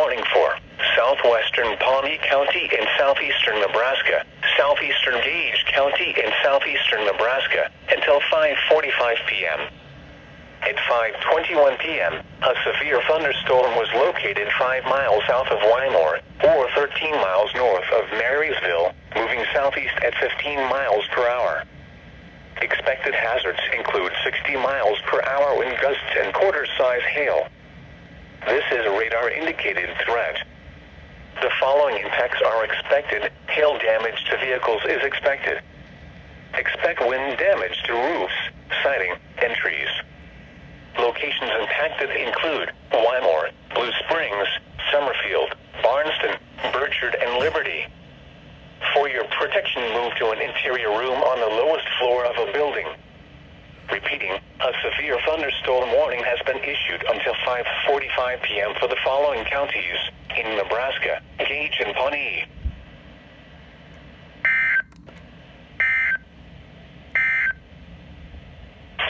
warning for southwestern Pawnee County and southeastern Nebraska, southeastern Gage County and southeastern Nebraska, until 5:45 p.m. At 5:21 p.m., a severe thunderstorm was located 5 miles south of Wymore, or 13 miles north of Marysville, moving southeast at 15 miles per hour. Expected hazards include 60 miles per hour wind gusts and quarter-size hail. This is a radar-indicated threat. The following impacts are expected. Hail damage to vehicles is expected. Expect wind damage to roofs, siding, and trees. Locations impacted include Wymore, Blue Springs, Summerfield, Barnston, Burchard, and Liberty. For your protection, move to an interior room on the lowest floor of a building. Repeating, a severe thunderstorm warning has been issued until 5:45 p.m. for the following counties in Nebraska: Gage and Pawnee.